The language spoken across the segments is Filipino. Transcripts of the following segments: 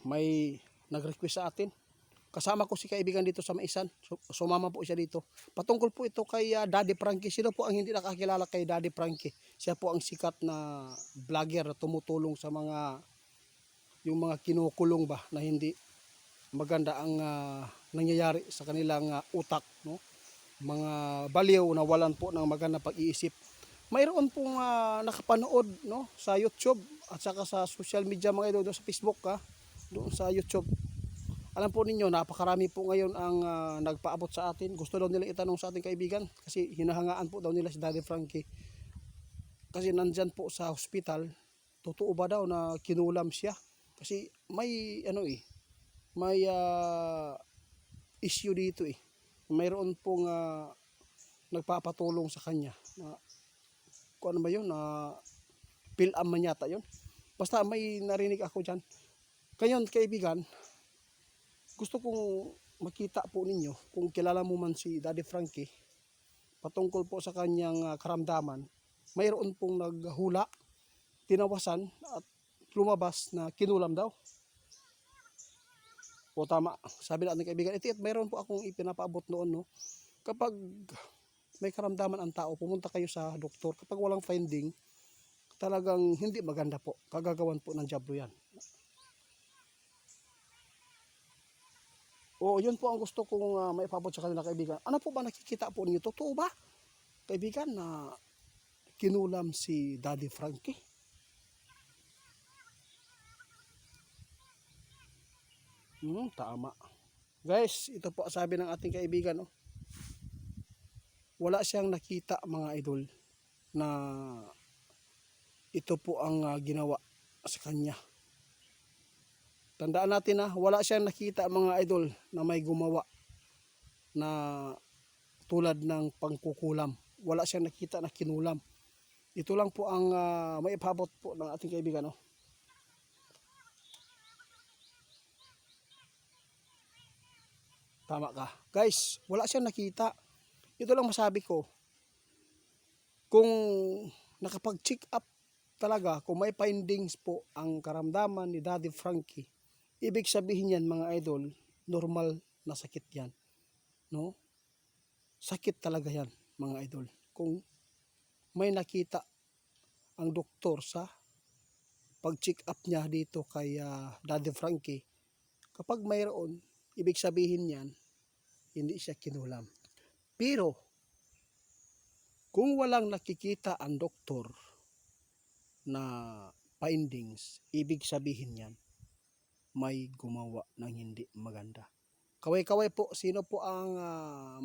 may nag-request sa atin. Kasama ko si kaibigan dito sa Maisan. Sumama po siya dito. Patungkol po ito kay Daddy Frankie. Sino po ang hindi nakakilala kay Daddy Frankie? Siya po ang sikat na vlogger na tumutulong sa yung mga kinukulong ba na hindi maganda ang nangyayari sa kanilang utak, no? Mga baliw na walan po ng magandang pag-iisip. Mayroon pong nakapanood, no, sa YouTube at saka sa social media mga idol, sa Facebook doon sa YouTube. Alam po ninyo, napakarami po ngayon ang nagpaabot sa atin. Gusto daw nila itanong sa ating kaibigan kasi hinahangaan po daw nila si Daddy Frankie. Kasi nandyan po sa hospital, totoo ba daw na kinulam siya? Kasi may may issue dito eh. Mayroon pong nagpapatulong sa kanya. Kung ano ba yun? PhilAm man yata yun. Basta may narinig ako dyan. Ngayon kaibigan, gusto kong makita po ninyo kung kilala mo man si Daddy Frankie patungkol po sa kanyang karamdaman. Mayroon pong naghula, tinawasan at lumabas na kinulam daw. O tama, sabi natin kaibigan, ito at mayroon po akong ipinapaabot noon, no? Kapag may karamdaman ang tao, pumunta kayo sa doktor. Kapag walang finding, talagang hindi maganda po. Kagagawan po ng diablo yan. O yun po ang gusto kong maipabot sa kanila kaibigan. Ano po ba nakikita po ninyo? Totoo ba kaibigan na kinulam si Daddy Frankie? Tama. Guys, ito po sabi ng ating kaibigan. Wala siyang nakita mga idol na ito po ang ginawa sa kanya. Tandaan natin wala siyang nakita mga idol na may gumawa na tulad ng pangkukulam. Wala siyang nakita na kinulam. Ito lang po ang may ipabot po ng ating kaibigan. Tama ka. Guys, wala siyang nakita. Ito lang masabi ko. Kung nakapag-check up talaga, kung may findings po ang karamdaman ni Daddy Frankie, ibig sabihin yan mga idol, normal na sakit yan. No? Sakit talaga yan mga idol. Kung may nakita ang doktor sa pag-check up niya dito kay Daddy Frankie, kapag mayroon, ibig sabihin yan, hindi siya kinulam. Pero, kung walang nakikita ang doktor na findings, ibig sabihin yan, may gumawa ng hindi maganda. Kaway-kaway po, sino po ang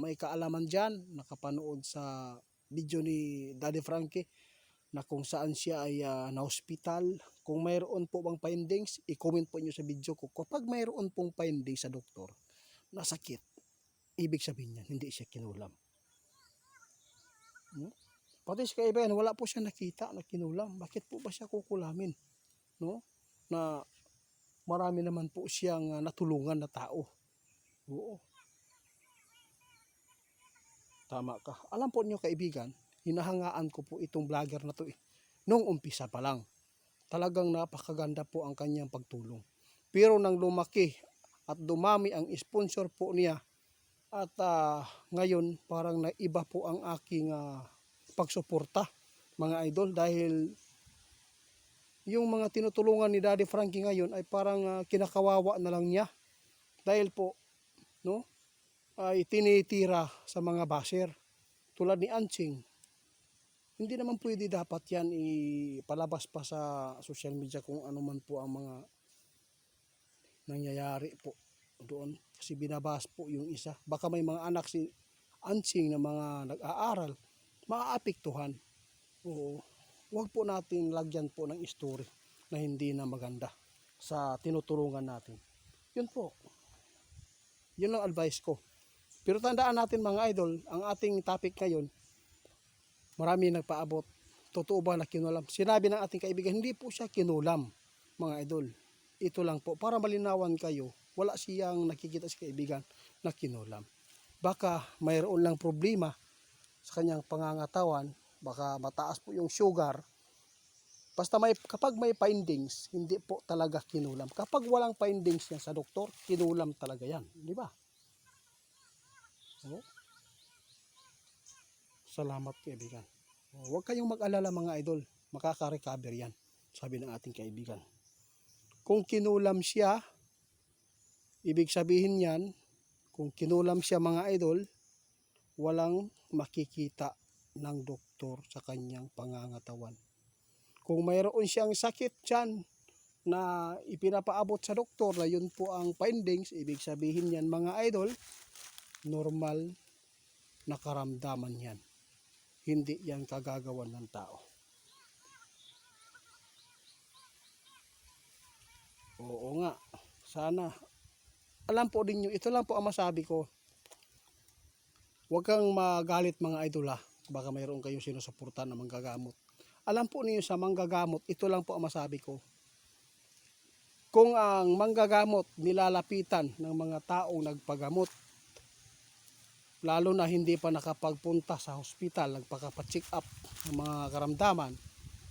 may kaalaman dyan, nakapanood sa video ni Daddy Frankie, na kung saan siya ay na-hospital. Kung mayroon po bang findings, i-comment po nyo sa video ko. Kapag mayroon pong findings sa doktor na sakit, ibig sabihin yan, hindi siya kinulam. Pati si kaibigan, wala po siya nakita na kinulam. Bakit po ba siya kukulamin? No? Na marami naman po siyang natulungan na tao. Oo. Tama ka. Alam po niyo kaibigan, hinahangaan ko po itong vlogger na to nung umpisa pa lang. Talagang napakaganda po ang kanyang pagtulong. Pero nang lumaki at dumami ang sponsor po niya, at ngayon parang naiba po ang aking pagsuporta mga idol, dahil yung mga tinutulungan ni Daddy Frankie ngayon ay parang kinakawawa na lang niya, dahil po ay tinitira sa mga basher tulad ni Anching. Hindi naman pwede dapat yan ipalabas pa sa social media kung ano man po ang mga nangyayari po doon, kasi binabas po yung isa. Baka may mga anak si Anching na mga nag-aaral, maaapektuhan. Oo, huwag po natin lagyan po ng story na hindi na maganda sa tinutulungan natin. Yun po, yun ang advice ko. Pero tandaan natin mga idol, ang ating topic ngayon, marami nagpaabot, totoo ba na kinulam? Sinabi ng ating kaibigan, hindi po siya kinulam mga idol. Ito lang po, para malinawan kayo, wala siyang nakikita sa kaibigan na kinulam. Baka mayroon lang problema sa kanyang pangangatawan, baka mataas po yung sugar, Basta kapag may findings, hindi po talaga kinulam. Kapag walang findings yan sa doktor, kinulam talaga yan. Di ba? Oh, salamat kaibigan. Huwag kayong mag-alala mga idol. Makaka-recover yan. Sabi ng ating kaibigan. Kung kinulam siya, ibig sabihin yan, kung kinulam siya mga idol, walang makikita ng doktor sa kanyang pangangatawan. Kung mayroon siyang sakit dyan na ipinapaabot sa doktor na yun po ang findings, ibig sabihin yan mga idol, normal na karamdaman yan. Hindi yan kagagawan ng tao. Oo nga, sana. Alam po din nyo, ito lang po ang masabi ko. Huwag kang magalit mga idol ha. Baka mayroon kayong sinusuportan na manggagamot. Alam po ninyo sa manggagamot, ito lang po ang masabi ko. Kung ang manggagamot nilalapitan ng mga taong nagpagamot, lalo na hindi pa nakapagpunta sa hospital, nagpaka-check up ng mga karamdaman,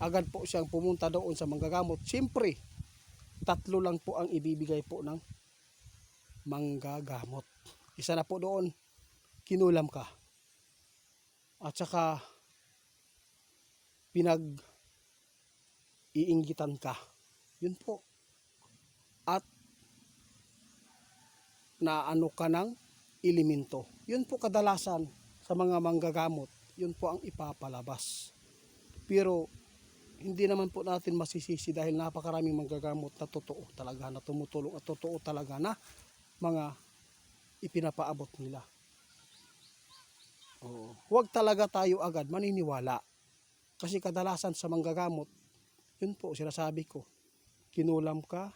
agad po siyang pumunta doon sa manggagamot. Siyempre, 3 lang po ang ibibigay po ng manggagamot. Isa na po doon, kinulam ka. At saka, pinag-iinggitan ka. Yun po. At naano ka ng elemento. Yun po kadalasan sa mga manggagamot. Yun po ang ipapalabas. Pero hindi naman po natin masisisi dahil napakaraming manggagamot na totoo talaga, na tumutulong at totoo talaga na mga ipinapaabot nila. Huwag talaga tayo agad maniniwala. Kasi kadalasan sa manggagamot, yun po sinasabi ko, kinulam ka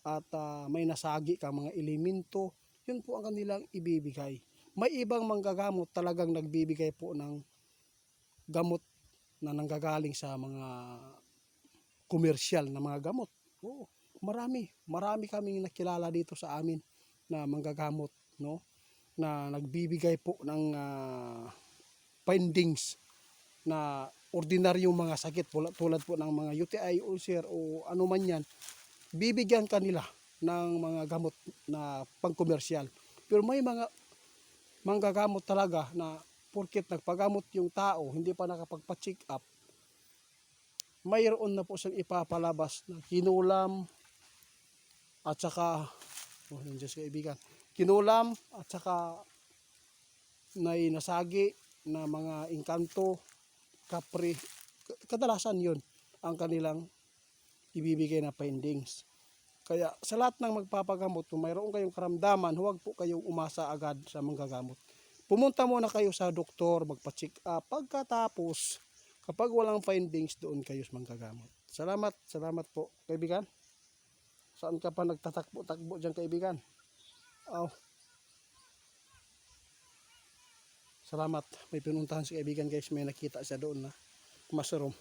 at may nasagi ka mga elemento, yun po ang kanilang ibibigay. May ibang manggagamot talagang nagbibigay po ng gamot na nanggagaling sa mga komersyal na mga gamot. Oo, marami kaming nakilala dito sa amin na manggagamot, no? Na nagbibigay po ng findings na ordinaryong mga sakit tulad po ng mga UTI, ulcer o ano man yan, bibigyan kanila ng mga gamot na pangkomersyal. Pero may mga manggagamot talaga na porket nagpagamot yung tao, hindi pa nakapagpa-check up, mayroon na po siyang ipapalabas na kinulam at saka kaibigan, kinulam at saka nasagi na mga engkanto, kapre. Kadalasan yun ang kanilang ibibigay na findings. Kaya sa lahat ng magpapagamot, kung mayroon kayong karamdaman, huwag po kayong umasa agad sa manggagamot. Pumunta muna kayo sa doktor, magpa-check up. Pagkatapos, kapag walang findings, doon kayo sa manggagamot. Salamat po kaibigan. Saan ka pa nagtatakbo-takbo dyan kaibigan? Salamat. May pinuntahan si kaibigan guys. May nakita siya doon na mushroom.